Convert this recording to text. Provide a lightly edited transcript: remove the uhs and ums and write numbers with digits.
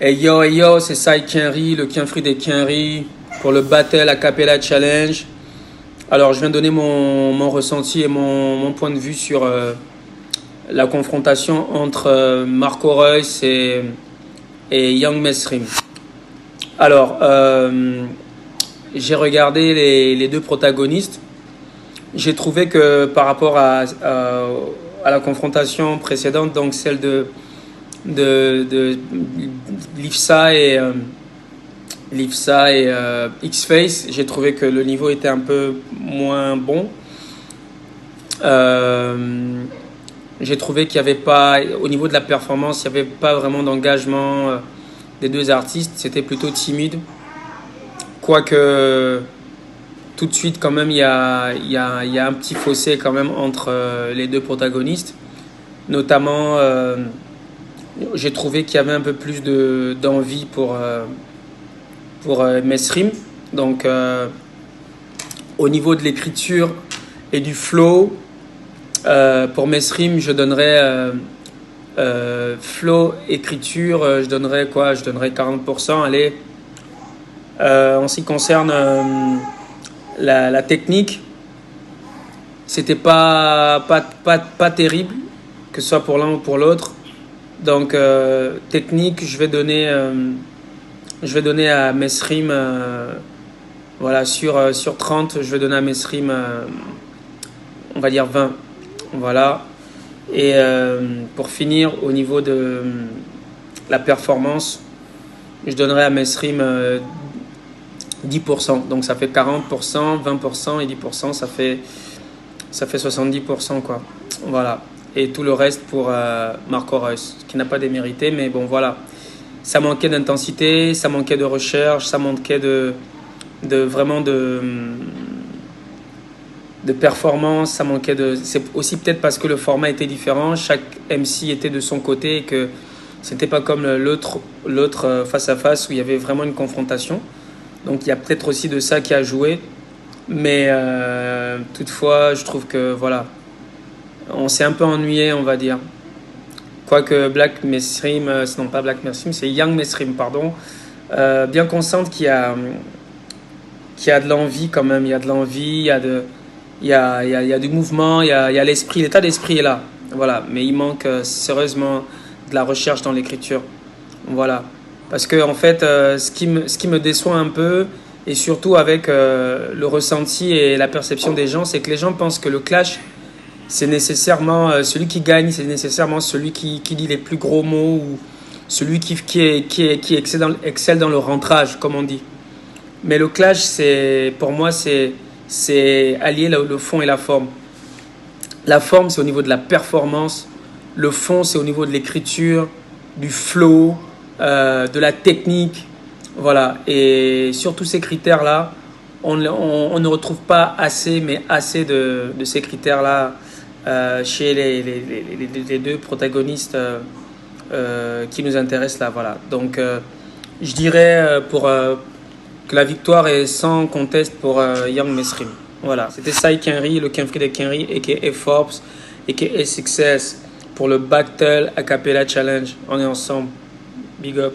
Hey yo, c'est Sai Kenry, le Kenfree des Kenry, pour le Battle Acapella Challenge. Alors, je viens de donner mon ressenti et mon point de vue sur la confrontation entre Marco Reus et Young Mesrim. Alors, j'ai regardé les deux protagonistes. J'ai trouvé que par rapport à la confrontation précédente, donc celle de Lifsa et X-Face, j'ai trouvé que le niveau était un peu moins bon. J'ai trouvé qu'il n'y avait pas, au niveau de la performance, il n'y avait pas vraiment d'engagement des deux artistes. C'était plutôt timide. Quoique, tout de suite, quand même, il y a un petit fossé quand même entre les deux protagonistes. Notamment, j'ai trouvé qu'il y avait un peu plus d'envie pour Mesrim. Donc, au niveau de l'écriture et du flow, pour Mesrim, je donnerais flow, écriture, je donnerais quoi? Je donnerais 40%. Allez. En ce qui concerne la technique, c'était pas terrible, que ce soit pour l'un ou pour l'autre. Donc, technique, je vais donner à Mesrim, voilà, sur 30, je vais donner à Mesrim, on va dire 20. Voilà. Et pour finir, au niveau de la performance, je donnerai à Mesrim 10%. Donc ça fait 40%, 20% et 10%, ça fait 70%, quoi. Voilà. Et tout le reste pour Marco Reus, qui n'a pas démérité, mais bon, voilà. Ça manquait d'intensité, ça manquait de recherche, ça manquait de performance, ça manquait de... C'est aussi peut-être parce que le format était différent, chaque MC était de son côté et que c'était pas comme l'autre face à face où il y avait vraiment une confrontation. Donc il y a peut-être aussi de ça qui a joué. Mais toutefois, je trouve que voilà, on s'est un peu ennuyé, on va dire. Quoique Black Mesrim, non pas Black Mesrim, c'est Young Mesrim, pardon. Bien consciente qu'il y a de l'envie quand même, il y a de l'envie, il y a du mouvement, il y a l'esprit, l'état d'esprit est là. Voilà, mais il manque sérieusement de la recherche dans l'écriture. Voilà. Parce que en fait, ce qui me déçoit un peu, et surtout avec le ressenti et la perception des gens, c'est que les gens pensent que le clash, c'est nécessairement celui qui gagne, c'est nécessairement celui qui dit les plus gros mots ou celui qui excelle dans le rentrage, comme on dit. Mais le clash, pour moi, c'est allier le fond et la forme. La forme, c'est au niveau de la performance. Le fond, c'est au niveau de l'écriture, du flow, de la technique. Voilà. Et sur tous ces critères-là, on ne retrouve pas assez, mais assez de ces critères-là chez les deux protagonistes qui nous intéressent là. Voilà. Donc, je dirais que la victoire est sans conteste pour Young Mesrim. Voilà. C'était Sai Kenry, le Kenfree des Kenry, a.k.a. Forbes, a.k.a. Success, pour le Battle Acapella Challenge. On est ensemble. Big up.